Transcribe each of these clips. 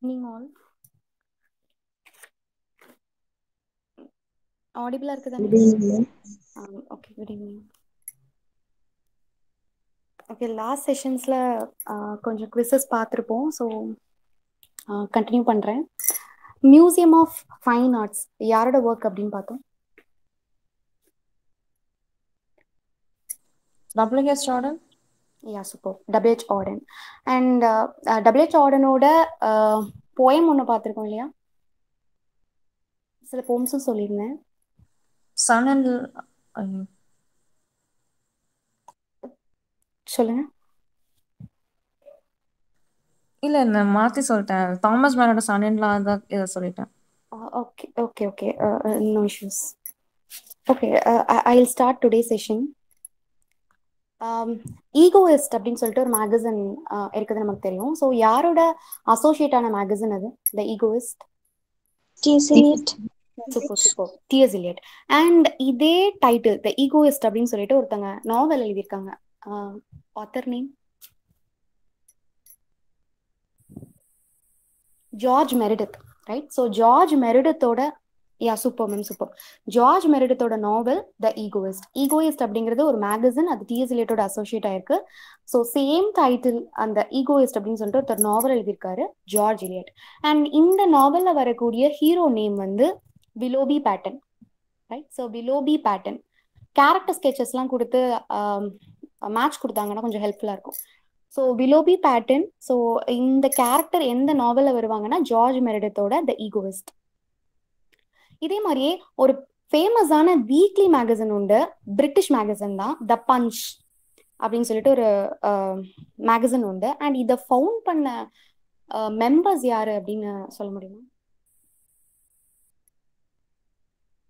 evening all. Audible இருக்குதானே? Okay, good evening. Okay, last sessionsல கொஞ்சம் quizzes பார்த்துருப்போம். ஸோ கண்டினியூ பண்ணுறேன். மியூசியம் ஆஃப் ஃபைன் ஆர்ட்ஸ் யாரோட ஒர்க் அப்படின்னு பார்த்தோம்? W.H. Auden. Yeah, super. W.H. Auden. And W.H. Audenோட போயம் ஒன்று பார்த்துருக்கோம் இல்லையா? சில போம்ஸும் சொல்லியிருந்தேன். Sun and சொல்லுங்க. இல்ல மாத்தி சொல்லிட்டேன். தாமஸ் மேனோட சன் இன் லா தான் இதை சொல்லிட்டேன். Okay. No issues. Okay, I'll start today's session. Egoist அப்படின்னு சொல்லிட்டு ஒரு மேகசின் இருக்குது நமக்கு தெரியும். ஸோ யாரோட அசோசியேட் ஆன மேகசின் அது? The egoist. T.S. Eliot. And இதே டைட்டில் த ஈகோயிஸ்ட் அப்படின்னு சொல்லிட்டு ஒருத்தங்க நாவல் எழுதியிருக்காங்க. Author name George Meredith, right? So George மெரிடித்தோட சூப்பர் ஜார்ஜ் மெரிடித்தோட நாவல் த ஈகோயிஸ்ட். ஈகோயிஸ்ட் அப்படிங்கிறது ஒரு மேகசின், அது T.S. Eliotோட அசோசியேட் ஆயிருக்கு. ஸோ சேம் டைட்டில் அந்த ஈகோயிஸ்ட் அப்படின்னு சொல்லிட்டு ஒருத்தர் நாவல் எழுதியிருக்காரு, ஜார்ஜ் எலியட். அண்ட் இந்த நாவல்ல வரக்கூடிய ஹீரோ நேம் வந்து Willoughby Patterne, right? So Willoughby Patterne character ஸ்கெச்சஸ்லாம் கொடுத்து மேட்ச் கொடுத்தாங்கன்னா கொஞ்சம் ஹெல்ப்ஃபுல்லாக இருக்கும். So Willoughby Patterne. ஸோ இந்த கேரக்டர் எந்த நாவலில் வருவாங்கன்னா ஜார்ஜ் மெரிடித்தோட த ஈகோயிஸ்ட். இதே மாதிரியே ஒரு ஃபேமஸான வீக்லி மேகசின் உண்டு, பிரிட்டிஷ் மேகசின் தான், த பஞ்ச் அப்படின்னு சொல்லிட்டு ஒரு மேகசின் உண்டு. அண்ட் இதை ஃபவுண்ட் பண்ண மெம்பர்ஸ் யாரு அப்படின்னு சொல்ல முடியுமா?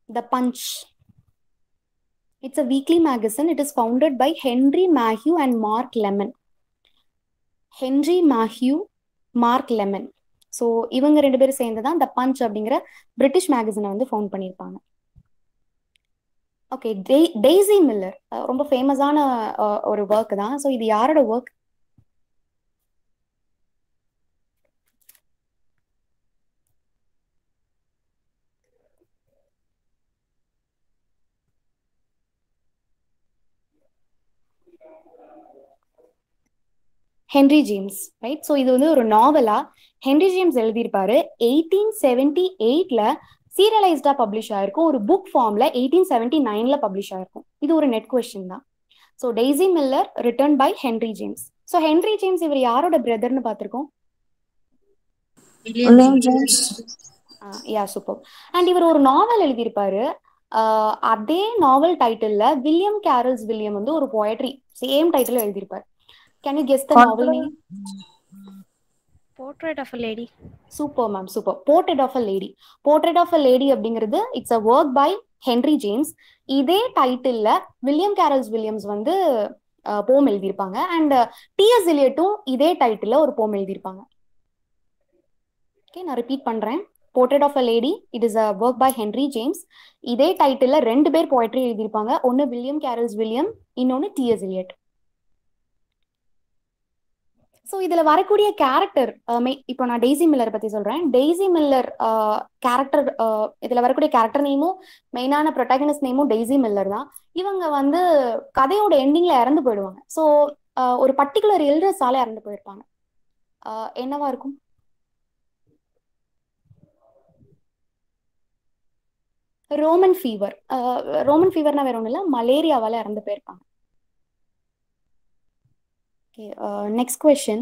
The Punch, it's a weekly magazine. It is founded by Henry Mayhew and Mark Lemon. Henry Mayhew, Mark Lemon. So இவங்க ரெண்டு பேரும் சேர்ந்து தான் த பஞ்ச் அப்படிங்கிற பிரிட்டிஷ் மேகசினை வந்து ஃபவுண்ட் பண்ணியிருப்பாங்க. ஓகே, டெய்ஸி மில்லர் ரொம்ப ஃபேமஸான ஒரு ஒர்க் தான். ஸோ இது யாரோட work? Henry James, right? So இது வந்து ஒரு நாவலா ஹென்ரி ஜேம்ஸ் எழுதியிருப்பாரு. 1878 சீரியலைஸ்டா பப்ளிஷ் ஆயிருக்கும். ஒரு புக் ஃபார்ம்ல 1879 பப்ளிஷ் ஆயிருக்கும். இது ஒரு நெட் கொஸ்டின் தான். So Daisy Miller written by Henry James. So Henry James இவர் யாரோட பிரதர்னு பார்த்துருக்கோம்? சூப்பர். அண்ட் இவர் ஒரு நாவல் எழுதியிருப்பாரு. அதே நாவல் டைட்டில்ல வில்லியம் கேரல்ஸ் வில்லியம் வந்து ஒரு போயட்ரி சேம் டைட்டில் எழுதியிருப்பாரு. Can you guess the novel name? Portrait of a Lady. Super ma'am, super. Portrait of a Lady. Portrait of a Lady அப்படிங்கிறது it's a work by Henry James. இதே டைட்டில்ல William Carlos Williams வந்து போம் எழுதியிருப்பாங்க. And T.S. Eliotம் இதே டைட்டில்ல ஒரு போம் எழுதியிருப்பாங்க. ஓகே, நான் ரிப்பீட் பண்றேன். Portrait of a lady, it is a work by Henry James. இதே டைட்டில்ல ரெண்டு பேர் போயட்ரி எழுதியிருப்பாங்க. ஒன்னு வில்லியம் கேரல்ஸ் வில்லியம், இன்னொன்னு T.S. Eliot. ஸோ இதில் வரக்கூடிய கேரக்டர், இப்போ நான் டெய்ஸி மில்லர் பற்றி சொல்கிறேன். டெய்ஸி மில்லர் கேரக்டர், இதில் வரக்கூடிய கேரக்டர் நேமும் மெயினான ப்ரொட்டாகனிஸ்ட் நேமும் டெய்ஸி மில்லர் தான். இவங்க வந்து கதையோட எண்டிங்கில் இறந்து போயிடுவாங்க. ஸோ ஒரு பர்டிகுலர் இல்னஸால இறந்து போயிருப்பாங்க. என்னவா இருக்கும்? Roman fever. ரோமன் ஃபீவர்னா வேற ஒன்றும் இல்லை, மலேரியாவால் இறந்து போயிருப்பாங்க. Okay, next question.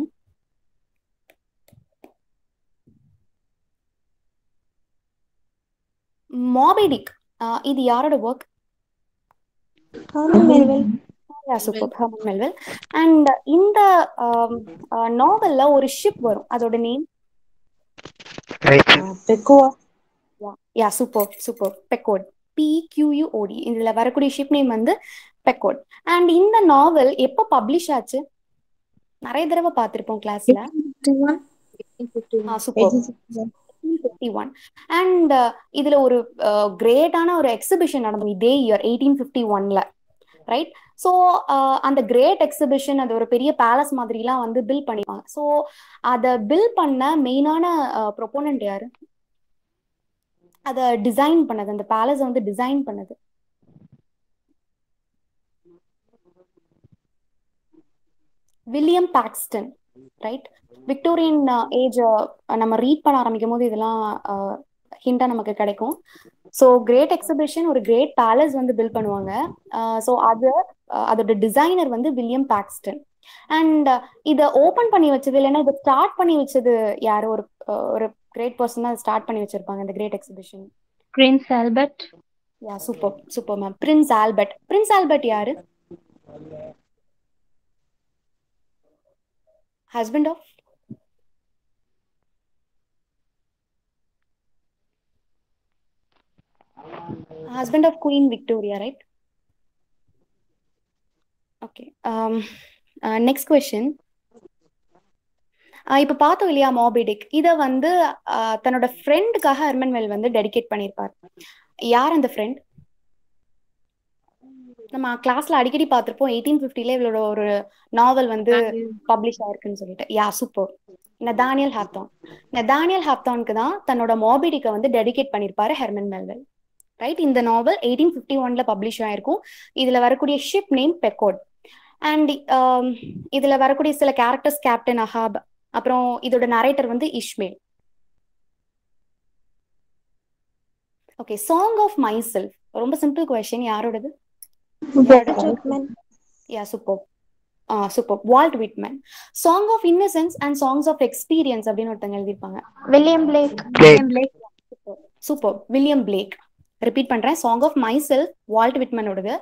Moby Dick, இது யாரோட work? Herman Melville. Super, Herman Melville. And இந்த நாவல்ல ஒரு ஷிப் வரும், அதோட நேம் சூப்பர் பெக்கோட், PQUOD. இதுல வரக்கூடிய ஷிப் நேம் வந்து பெக்கோட். அண்ட் இந்த நாவல் எப்போ பப்ளிஷ் ஆச்சு? நிறைய தடவை பார்த்திருப்போம் கிளாஸ்ல. சூப்பர், 1851. அண்ட் இதுல ஒரு கிரேட்டான ஒரு எக்ஸிபிஷன் நடந்தது இதே இயர் 1851. ரைட். ஸோ அந்த கிரேட் எக்ஸிபிஷன் அது ஒரு பெரிய பேலஸ் மாதிரிலாம் வந்து பில் பண்ணிப்பாங்க. ஸோ அதை பில் பண்ண மெயினான ப்ரொபோனன்ட் யாரு? அதை டிசைன் பண்ணது, அந்த பேலஸ் வந்து டிசைன் பண்ணது. William Paxton, right. Victorian age நம்ம ரீட் பண்ண ஆரம்பிக்கும் போது இதெல்லாம் ஹிண்டா நமக்கு கிடைக்கும். ஸோ கிரேட் எக்ஸிபிஷன் ஒரு கிரேட் பேலஸ் வந்து பில்ட் பண்ணுவாங்க. ஸோ அதோட டிசைனர் வந்து வில்லியம் பாக்ஸ்டன். அண்ட் இதை ஓபன் பண்ணி வச்சது இல்லைன்னா இதை ஸ்டார்ட் பண்ணி வச்சது யாரு? ஒரு கிரேட் பர்சன் தான் ஸ்டார்ட் பண்ணி வச்சிருப்பாங்க இந்த great exhibition. Prince Albert. Yeah, super super ma'am. Prince Albert. Prince Albert யாரு? Husband of Queen Victoria, right? Okay. Next question. இப்ப பார்த்தோம் இல்லையா மாபிடிக், இதை வந்து தன்னோட ஃப்ரெண்டுக்காக ஹெர்மன் வந்து டெடிகேட் பண்ணியிருப்பார். யார் அந்த ஃப்ரெண்ட்? நம்ம கிளாஸ்ல அடிக்கடி பார்த்திருப்போம். 1850ல இவளோட ஒரு நாவல் வந்து பப்ளிஷ் ஆயிருக்குன்னு சொல்லிட்டு. யா, சூப்பர். நதானியல் ஹாப்தான். நதானியல் ஹாப்தானுக்கு தான் தன்னோட மாபிடிக்கை வந்து டெடிகேட் பண்ணியிருப்பாரு ஹெர்மன் மெல்வில், ரைட். இந்த நாவல் 1851ல பப்ளிஷ் ஆயிருக்கும். இதுல வரக்கூடிய ஷிப் நேம் பெக்கோட். அண்ட் இதுல வரக்கூடிய சில கேரக்டர்ஸ் கேப்டன் அஹாப், அப்புறம் இதோட நரேட்டர் வந்து Ishmael. Okay. Song of myself, ரொம்ப சிம்பிள் கொஸ்டின். யாரோடது? Yeah, super super. Walt Whitman. Song of innocence and songs of experience அப்படின்னு ஒருத்தங்க எழுதியிருப்பாங்க. William Blake. Super. William Blake. Repeat பண்றேன். Song of myself Walt விட்மனோடது.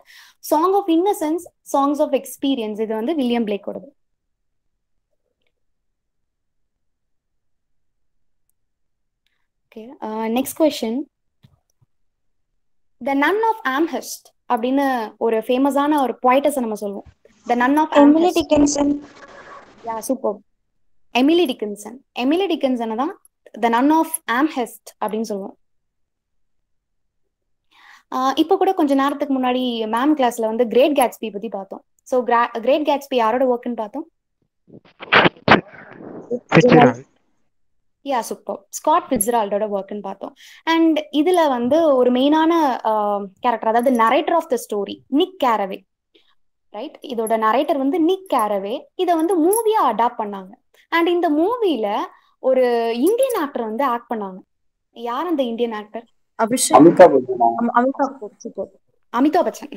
Song of innocence songs of experience இது வந்து William பிளேக்கோடது. Okay. Next question. The nun of Amherst அப்படின்னு ஒரு ஃபேமஸான ஒரு போய்டஸை நம்ம சொல்லுவோம். The nun of Emily Dickinson. Yeah, super. Emily Dickinson. Emily டிக்கின்சனை தான் த நன் ஆஃப் ஆம்ஹெஸ்ட் அப்படின்னு சொல்லுவோம். இப்போ கூட கொஞ்ச நேரத்துக்கு முன்னாடி மேம் கிளாஸ்ல வந்து கிரேட் கேட்ஸ்பி பத்தி பார்த்தோம். ஸோ கிரேட் கேட்ஸ்பி யாரோட ஒர்க்னு பார்த்தோம்? யா, சூப்பர். ஸ்காட் ஃபிட்ஸ்ஜெரால்டோட ஒர்க்னு பார்த்தோம். அண்ட் இதுல வந்து ஒரு மெயினான கேரக்டர், அதாவது narrator of the story, Nick Carraway, right. இதோட நரேட்டர் வந்து நிக் கேரவே. இதை வந்து மூவியா அடாப்ட் பண்ணாங்க. அண்ட் இந்த மூவில ஒரு இந்தியன் ஆக்டர் வந்து ஆக்ட் பண்ணாங்க. யார் அந்த இந்தியன் ஆக்டர்? அபிஷேக். அமிதாப் பச்சன்.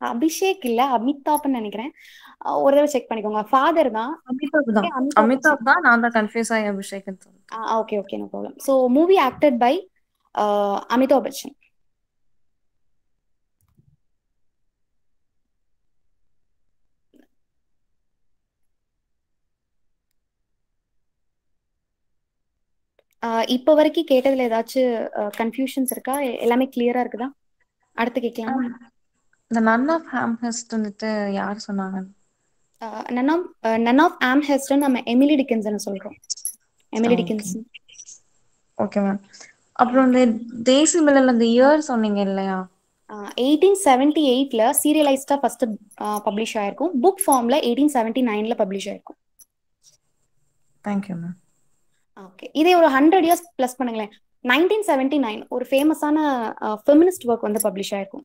அபிஷேக் இல்ல, அமிதாப்னு நினைக்கிறேன். ஒரு தடவை செக் பண்ணிக்கோங்க. ஃபாதர் தான். அமிதாப் தான். நான் தான் கன்ஃபியூஸ் ஆகி Abhishek. Okay okay, no problem. So movie acted by Amitabh Bachchan. இப்போ வரைக்கும் கேட்டதுல ஏதாச்சும் கன்ஃபியூஷன்ஸ் இருக்கா? எல்லாமே கிளியரா இருக்குதா? அடுத்து கேட்கலாம். இந்த நன் ஆஃப் ஆம்ஹெஸ்ட் வந்துட்டு யார் சொன்னாங்க? நன் ஆஃப் ஆம்ஹெஸ்ட் நம்ம எமிலி டிக்கின்சன் சொல்றோம். Emily Dickinson. Okay ma'am. அப்புறம் இந்த தேசி மில்லல் அந்த இயர் சொன்னீங்க இல்லையா? 1878ல சீரியலைஸ்டா ஃபர்ஸ்ட் பப்ளிஷ் ஆயிருக்கும். புக் ஃபார்ம்ல 1879ல பப்ளிஷ் ஆயிருக்கும். Thank you ma'am. ஓகே. இதே ஒரு 100 இயர்ஸ் பிளஸ் பண்ணுங்களேன். 1979 ஒரு ஃபேமஸான ஃபெமினிஸ்ட் ஒர்க் வந்து பப்ளிஷ் ஆயிருக்கும்.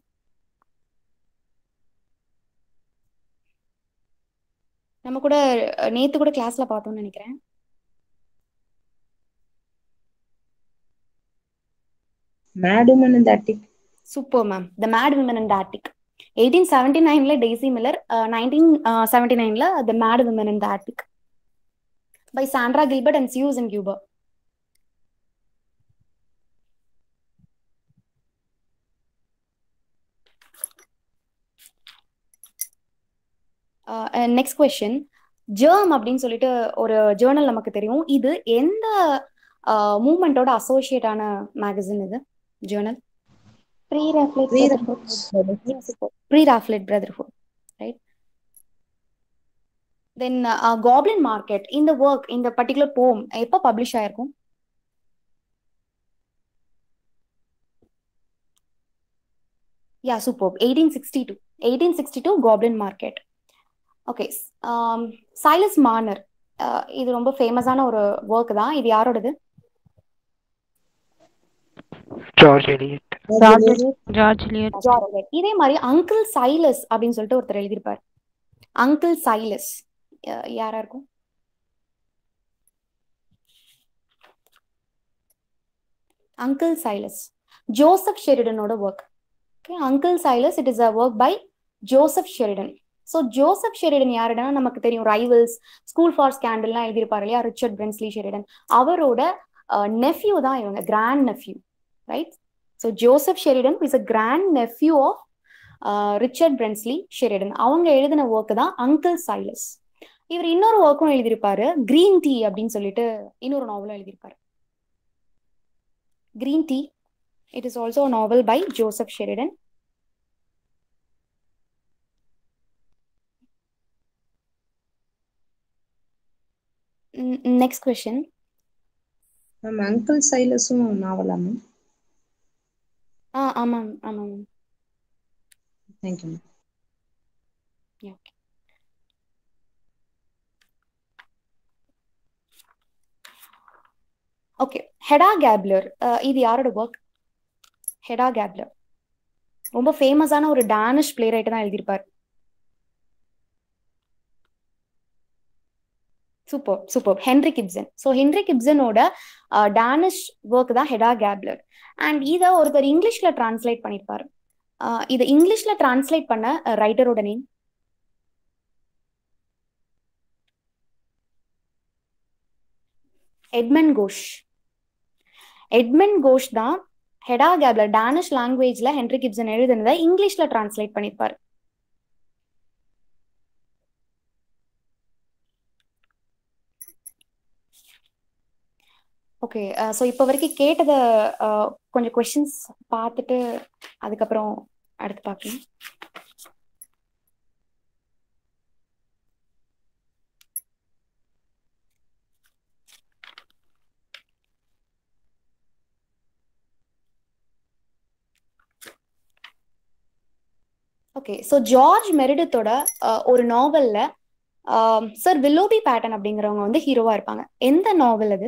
நம்ம கூட நேத்து கூட கிளாஸ்ல பார்த்தோம்னு நினைக்கிறேன். Mad Woman in the Attic. Super ma'am. The mad women in the attic. 1879ல டெய்சி மில்லர், 1979ல the mad women in the attic by Sandra Gilbert and Susan Gubar. Next question. Germ அப்படின்னு சொல்லிட்டு ஒரு ஜேர்னல் நமக்கு தெரியும். இது எந்த மூவ்மெண்டோட அசோசியேட் ஆன மேகசின்? இது journal Pre-Raphaelite Brotherhood, right? Then Goblin Market, இந்த work, இந்த particular poem எப்போ பப்ளிஷ் ஆயிருக்கும்? Yeah super. 1862 goblin market. Okay. Silas Marner, இது ரொம்ப ஃபேமஸான ஒரு ஒர்க் தான். இது யாரோடது? George Eliot. George Eliot. George Eliot. இதே மாதிரி அங்கிள் சைலஸ் அப்படின்னு சொல்லிட்டு ஒருத்தர் எழுதியிருப்பார். அங்கிள் சைலஸ் யாரா இருக்கும்? அங்கிள் சைலஸ் ஜோசப் ஷெரிடனோட work. Okay, uncle Silas it is a work by Joseph Sheridan. So Joseph Sheridan யாருன்னா நமக்கு தெரியும், ரைவல்ஸ், ஸ்கூல் ஃபார் ஸ்கேண்டல்லாம் எழுதியிருப்பாரு இல்லையா, ரிச்சர்ட் பிரென்ஸ்லி ஷெரிடன். அவரோட நெஃப்யூ தான் இவங்க, grand nephew, right? So Joseph Sheridan is a grand nephew of Richard Brinsley Sheridan. அவங்க எழுதின ஒர்க் தான் அங்கிள் சைலஸ். இவர் இன்னொரு ஒர்க்கும் எழுதியிருப்பாரு, கிரீன் டீ அப்படின்னு சொல்லிட்டு இன்னொரு நாவலும் எழுதியிருப்பாரு. Green Tea. It is also a novel by Joseph Sheridan. Next question. Ma'am uncle சைலஸும் நாவலா மேம்? ஆமாம் ஆமாம். Thank you ma'am. Okay, Hedda Gabler, இது யாரோட ஒர்க்? ஹெடா கேப்லர் ரொம்ப ஃபேமஸான ஒரு டானிஷ் பிளே ரைட்டர் தான் எழுதியிருப்பார். Super super. Henry Gibson. So Henry கிப்சனோட டானிஷ் ஒர்க் தான் ஹெடா கேப்லர். அண்ட் இதை ஒருத்தர் இங்கிலீஷ்ல டிரான்ஸ்லேட் பண்ணியிருப்பாரு. இதை இங்கிலீஷ்ல டிரான்ஸ்லேட் பண்ண ரைட்டரோட name? Edmund Gosse. Edmund Gosse தான் ஹெடா கேப்லர் டானிஷ் லாங்குவேஜ்ல ஹென்ரி கிப்சன் எழுதுனதை இங்கிலீஷ்ல டிரான்ஸ்லேட் பண்ணியிருப்பாரு. ஓகே, ஸோ இப்போ வரைக்கும் கேட்டதை கொஞ்சம் கொஸ்டின்ஸ் பார்த்துட்டு அதுக்கப்புறம் அடுத்து பார்க்கலாம். ஓகே, ஸோ ஜார்ஜ் மெரிடித்தோட ஒரு நாவல்ல சார் வில்லோபி பேட்டன் அப்படிங்கிறவங்க வந்து ஹீரோவா இருப்பாங்க. எந்த நாவல் அது?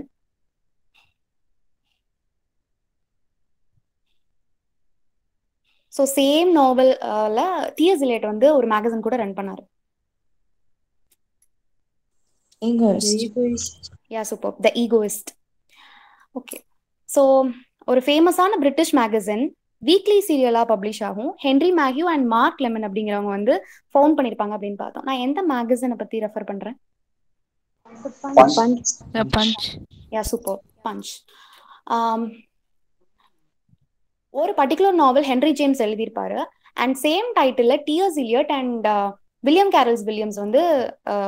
ஸோ சேம் நாவல்ல டிஎஸ் எலியட் வந்து ஒரு மேகசின் கூட ரன் பண்ணாரு. யா சூப்பர். த ஈகோயிஸ்ட். ஓகே, ஸோ ஒரு ஃபேமஸான பிரிட்டிஷ் மேகசின் வீக்லி சீரியலா பப்ளிஷ் ஆகும். ஹென்ரி மேக்யூ அண்ட் மார்க் லெமன் அப்படிங்கிறவங்க வந்து ஃபவுண்ட் பண்ணிருப்பாங்க அப்படின்னு பார்த்தோம். நான் எந்த மேகசினை பத்தி ரெஃபர் பண்றேன்? Punch. Yeah super, Punch. ஒரு பர்டிகுலர் நாவல் ஹென்ரி ஜேம்ஸ் எழுதியிருப்பாரு. அண்ட் சேம் டைட்டில்ல TS Eliot and William Carlos Williams வந்து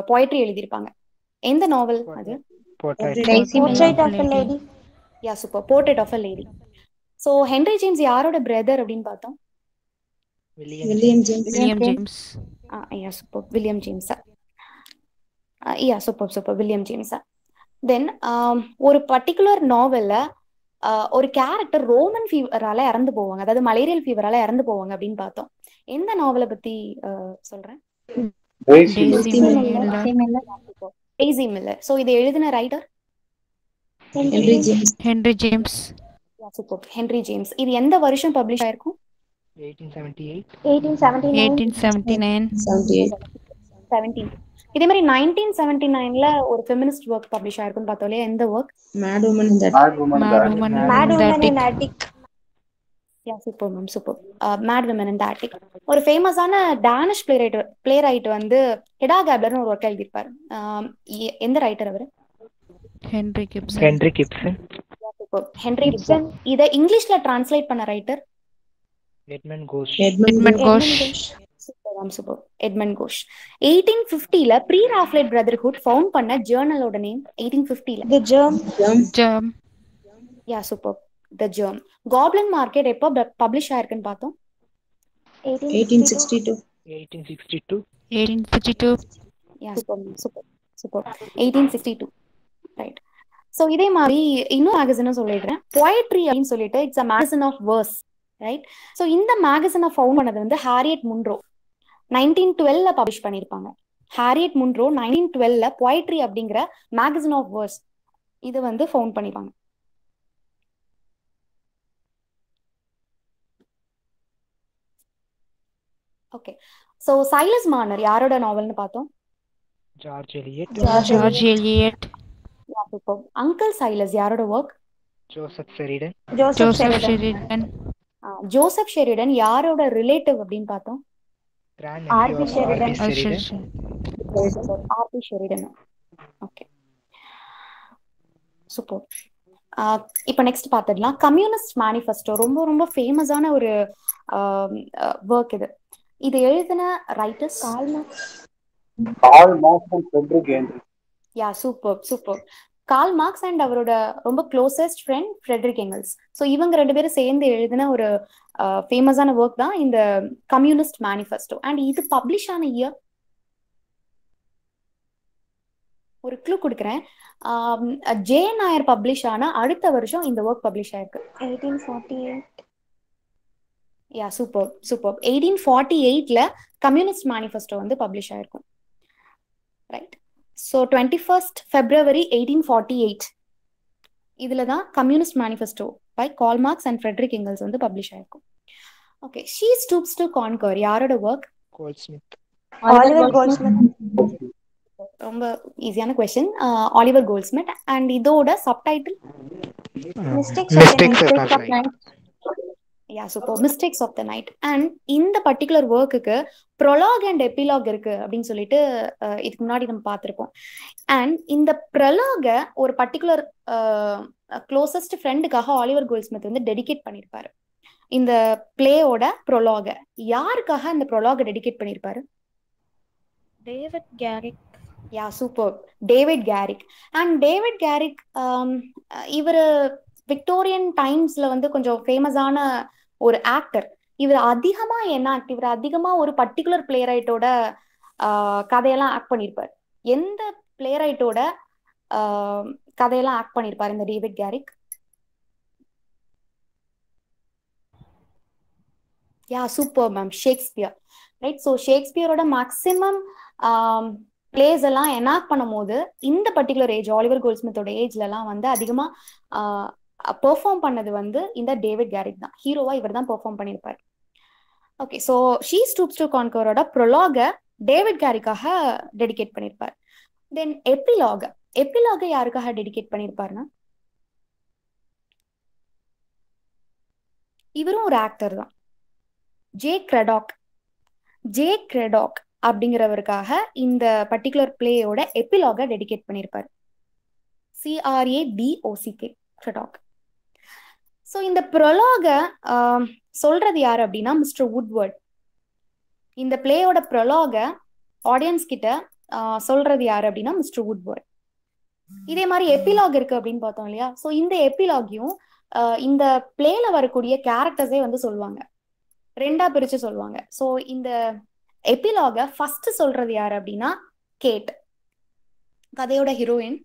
போயட்ரி எழுதியிருப்பாங்க. எந்த நாவல் அது? Portrait of a Lady. Yeah super, portrait of a lady. So Henry James யாரோட பிரதர் அப்படின்னு பார்த்தோம்? William James. William James. Yeah super, William James. Yeah super super, William James. Then ஒரு particular நாவல்ல ஒரு கேரக்டர் ரோமன் ஃபீவரால இறந்து போவாங்க, அதாவது malarial ஃபீவரால இறந்து போவாங்க அப்படின்னு பார்த்தோம். எந்த நாவலை பத்தி சொல்றேன்? Daisy Miller. Daisy Miller. So இதை எழுதின writer? Henry James. Henry James. Super, Henry James. இது எந்த வருஷம் பப்ளிஷ் ஆயிருக்கும்? 1879. 17. இதே மாதிரி 1979ல ஒரு ஃபெமினிஸ்ட் ஒர்க் பப்ளிஷ் ஆயிருக்குன்னு பார்த்தோம் இல்லையா, எந்த work? Mad Woman in the Mad Woman in the Attic. Yeah super ma'am, super. Mad women in the attic. ஒரு ஃபேமஸான டானிஷ் பிளே ரைட் வந்து ஹெடா கேப்லர்னு ஒரு ஒர்க் எழுதியிருப்பாரு. எந்த ரைட்டர் அவரு? Henry Gibson. Henry Gibson. Henry Gibson. இதை இங்கிலீஷ்ல டிரான்ஸ்லேட் பண்ண writer? Edmund Gosse. Edmund Gosh. Super ma'am, super. Edmund Gosse. 1850ல ப்ரீ ராஃப்லைட் பிரதர்ஹுட் ஃபவுண்ட் பண்ண ஜேர்னலோட நேம்? 1850ல The Germ. Yeah super, the germ. Goblin market எப்போ publish ஆயிருக்குன்னு பார்த்தோம்? 1862. 1862. Yeah super super super. 1862, right. So இதே மாதிரி இன்னும் மேகசினும் சொல்லிடுறேன். போயட்ரி அப்படின்னு சொல்லிட்டு it's a magazine of verse, right. So இந்த மேகசினை ஃபவுண்ட் பண்ணது வந்து ஹாரியட் முன்ரோ 1912 பப்ளிஷ் பண்ணியிருப்பாங்க. ஹாரியட் முன்ரோ 1912 பொயட்ரி அப்படிங்கிற மேகசின் ஆஃப் வேர்ஸ் இது வந்து ஃபவுண்ட் பண்ணிருப்பாங்க. ஓகே. ஸோ சைலஸ் மார்னர் யாரோட நாவல்னு பார்த்தோம்? George Eliot. George Eliot. Uncle Silas யாரோட work? Joseph Sheridan. Joseph Sheridan. Joseph Sheridan யாரோட ரிலேட்டிவ் அப்படின்னு பார்த்தோம்? Grand nephew of R.P. Sheridan. RP Sheridan. Okay, super. இப்போ நெக்ஸ்ட் பார்த்துடலாம். கம்யூனிஸ்ட் மேனிஃபெஸ்டோ ரொம்ப ரொம்ப ஃபேமஸான ஒரு ஒர்க் இது. இது எழுதின writers Karl Marx and Friedrich Henry. Yeah, super. Karl Marx and அவரோட ரொம்ப closest friend Friedrich Engels. So இவங்க 2 பேரும் சேர்ந்து எழுதின ஒரு ஃபேமஸான ஒர்க் தான் இந்த கம்யூனிஸ்ட் மேனிஃபெஸ்டோ. அண்ட் இது பப்ளிஷ் ஆன இயர் ஒரு க்ளூ கொடுக்குறேன். ஜே நாயர் பப்ளிஷ் ஆன அடுத்த வருஷம் இந்த ஒர்க் பப்ளிஷ் ஆயிருக்கு. 1848. Yeah, super. 1848ல கம்யூனிஸ்ட் மேனிஃபெஸ்டோ வந்து பப்ளிஷ் ஆயிருக்கும். ரைட். ஸோ 21st February 1848 இதுல தான் communist manifesto by Karl Marx and Friedrich Engels வந்து பப்ளிஷ் ஆயிருக்கும். Okay, she stoops to conquer யாரோட ஒர்க்? Goldsmith. Oliver Goldsmith. ரொம்ப ஈஸியான கொஸ்டின். Oliver Goldsmith. அண்ட் இதோட subtitle Mistakes Mistakes of the Night. Yeah, super. Mistakes of the night. And இந்த particular ஒர்க்குக்கு prologue and epilogue இருக்கு அப்படின்னு சொல்லிட்டு இதுக்கு முன்னாடி நம்ம பார்த்துருப்போம். அண்ட் இந்த ப்ரொலாக ஒரு பர்டிகுலர் க்ளோசஸ்ட் ஃப்ரெண்டுக்காக ஆலிவர் கோல்ட்ஸ்மித் வந்து டெடிகேட் பண்ணியிருப்பாரு. இந்த பிளேயோட ப்ரொலாக யாருக்காக இந்த ப்ரொலாக டெடிகேட் பண்ணியிருப்பாரு? David Garrick. Yeah, super. David Garrick. And David Garrick இவர் விக்டோரியன் டைம்ஸ்ல வந்து கொஞ்சம் ஃபேமஸான ஒரு ஆக்டர். இவர் அதிகமா என்ன ஆக்ட், இவர் அதிகமா ஒரு பர்டிகுலர் பிளேரைட்டோட கதையெல்லாம் ஆக்ட் பண்ணியிருப்பார். எந்த பிளேரைட்டோட கதையெல்லாம் ஆக்ட் பண்ணியிருப்பார் இந்த David Garrick? Yeah, super ma'am. Shakespeare. Right. So ஷேக்ஸ்பியரோட மேக்சிமம் பிளேஸ் எல்லாம் எனாக்ட் பண்ணும் போது இந்த பர்டிகுலர் ஏஜ் ஆலிவர் கோல்ட்ஸ்மித்தோட ஏஜ்ல எல்லாம் வந்து அதிகமா பெர்ஃபார்ம் பண்ணது வந்து இந்த டேவிட் கேரிக் தான். ஹீரோவா இவர் தான் பெர்ஃபார்ம் பண்ணியிருப்பார். Okay, so she stoops to கான்கரோட ப்ரொலாக டேவிட் கேரிக்காக டெடிகேட் பண்ணியிருப்பார். தென் எபிலாக யாருக்காக டெடிகேட் பண்ணியிருப்பாருன்னா இவரும் ஒரு ஆக்டர் தான். ஜே கிரெடாக் அப்படிங்கிறவருக்காக இந்த பர்டிகுலர் பிளேயோட எபிலாக டெடிகேட் பண்ணியிருப்பார். CRADOCK கிரெடாக். ஸோ இந்த ப்ரொலாக சொல்றது யாரு அப்படின்னா மிஸ்டர் வுட்வர்ட். இந்த பிளேயோட ப்ரொலாக ஆடியன்ஸ் கிட்ட சொல்றது யாரு அப்படின்னா மிஸ்டர் வுட்வர்ட். இதே மாதிரி எபிலாக் இருக்கு அப்படின்னு பார்த்தோம் இல்லையா? ஸோ இந்த எபிலாகையும் இந்த பிளேல வரக்கூடிய கேரக்டர்ஸே வந்து சொல்லுவாங்க, 2ஆ பிரிச்சு சொல்லுவாங்க. ஸோ இந்த எபிலாக ஃபர்ஸ்ட் சொல்றது யாரு அப்படின்னா கேட், கதையோட ஹீரோயின்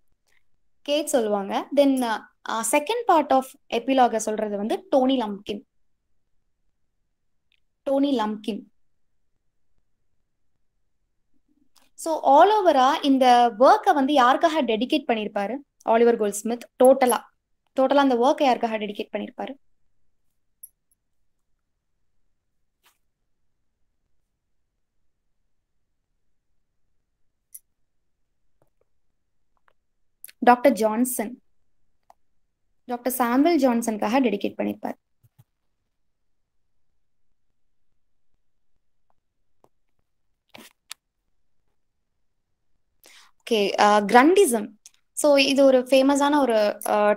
கேட் சொல்லுவாங்க. தென் செகண்ட் பார்ட் ஆஃப் எபிலாக சொல்றது வந்து டோனி லம்கின். ஸோ ஆல் ஓவரா இந்த ஒர்க்கை வந்து யாருக்காக டெடிகேட் பண்ணியிருப்பாரு ஆலிவர் கோல்ட்ஸ்மித்? டோட்டலா அந்த ஒர்க்கை யாருக்காக டெடிகேட் பண்ணியிருப்பாரு? டாக்டர் சாமுவல் ஜான்சனுக்காக டெடிகேட் பண்ணியிருப்பார். ஓகே, கிரண்டிசம். ஸோ இது ஒரு ஃபேமஸான ஒரு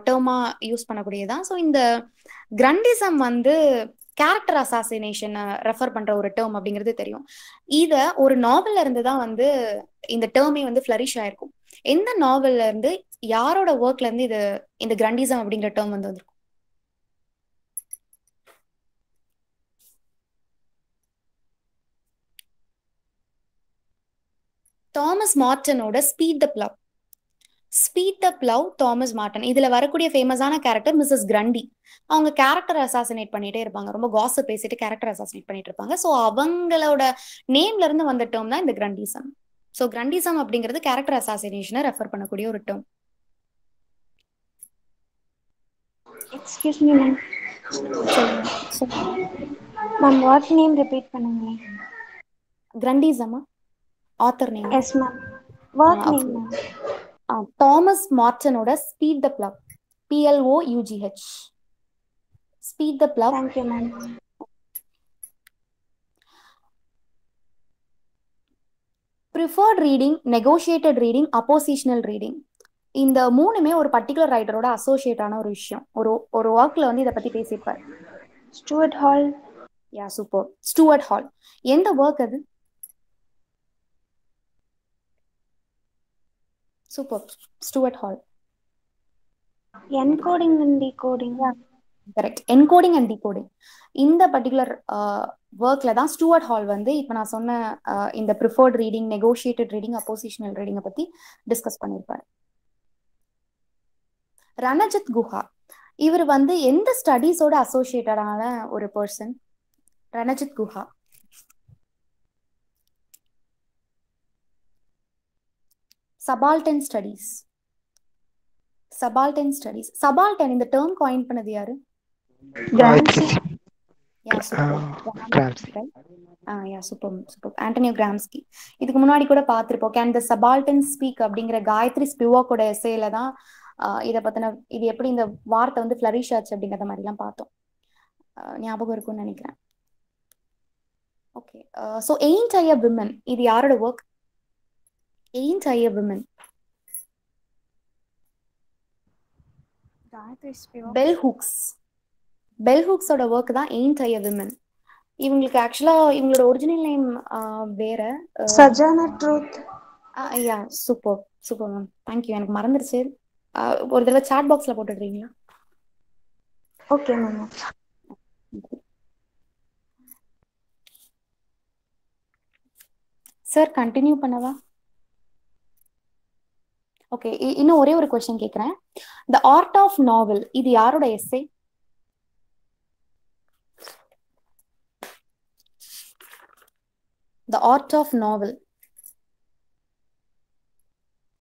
டேர்மா யூஸ் பண்ணக்கூடியதான். ஸோ இந்த கிரண்டிசம் வந்து கேரக்டர் அசாசினேஷனை ரெஃபர் பண்ற ஒரு டேர்ம் அப்படிங்கிறது தெரியும். இத ஒரு நாவல்ல இருந்து தான் வந்து இந்த டேர்மே வந்து ஃபிளரிஷ் ஆயிருக்கும். எந்த நாவல்ல இருந்து, யாரோட ஒர்க்ல இருந்து இந்த கிரண்டிசம் அப்படிங்கிற டேர்ம் வந்து வந்திருக்கும்? தாமஸ் மார்டனோட speed the blow. Speed the plough Thomas modern. இதுல வரக்கூடிய ஃபேமஸான கேரக்டர் மிஸ்ஸஸ் கிரண்டி. அவங்க கேரக்டர் அசாசினேட் பண்ணிட்டே இருப்பாங்க, ரொம்ப காசப் பேசிட்டு கேரக்டர் அசாசினேட் பண்ணிட்டு இருப்பாங்க. ஸோ அவங்களோட நேம்ல இருந்து வந்த டேர்ம் தான் இந்த கிரண்டிசம். ஸோ கிரண்டிசம் அப்படிங்கிறது கேரக்டர் அசாசினேஷனை ரெஃபர் பண்ணக்கூடிய ஒரு term. Excuse me ma'am. Ma'am what name repeat பண்ணுங்க. கிரண்டிசமா author name? Yes ma'am. What name ma'am? Thomas மார்டனோட speed the plough, PLOUGH, speed the plough. Thank you ma'am. Preferred reading, negotiated reading, oppositional reading, இந்த மூணுமே ஒரு particular ரைட்டரோட associate ஆன ஒரு விஷயம். ஒரு ஒர்க்ல வந்து இதை பத்தி பேசியிருப்பார். Stuart Hall. Yeah super, Stuart Hall. எந்த ஒர்க் அது? Super, Stuart Hall. Encoding and decoding. Correct, encoding and decoding. இந்த பர்டிகுலர் ஒர்க்ல தான் ஸ்டூவர்ட் ஹால் வந்து இப்போ நான் சொன்ன இந்த preferred reading, negotiated reading, oppositional ரீடிங்கை பத்தி டிஸ்கஸ் பண்ணியிருப்பார். ரணஜித் குஹா, இவர் வந்து எந்த ஸ்டடீஸோட அசோசியேட்டடான ஒரு person? Ranajit Guha. Subaltern studies. Subaltern studies. Subaltern இந்த டேர்ம் காயின் பண்ணது யாரு? Antonio Gramsci. இதுக்கு முன்னாடி கூட பார்த்திருப்போம், கேன் த சபால்டன் ஸ்பீக் அப்படிங்கிற காயத்ரி ஸ்பிவாக்கோட எஸ்ஸேல தான் இதை பத்தின இது எப்படி இந்த வார்த்தை வந்து ஃபிளரிஷ் ஆச்சு அப்படிங்கிற மாதிரி எல்லாம் பார்த்தோம். ஞாபகம் இருக்கும்னு நினைக்கிறேன். Okay, so ain't I a woman, இது யாரோட work? Ain't I a woman, bell hooks. Bell ஹூக்ஸோட ஒர்க் தான் எயின்ட் ஐ அ விமன். இவங்களுக்கு ஆக்சுவலா இவங்களோட ஒரிஜினல் நேம் வேற. Sojourner Truth. Yeah super super ma'am, thank you. எனக்கு மறந்துருச்சு, ஒரு தடவை சாட் பாக்ஸ்ல போட்டுடுறீங்களா? Okay ma'am. சார் கண்டினியூ பண்ணவா? ஓகே, இன்னும் ஒரே ஒரு கொஸ்டின் கேட்குறேன். த ஆர்ட் ஆஃப் நாவல், இது யாரோட essay? The art of novel,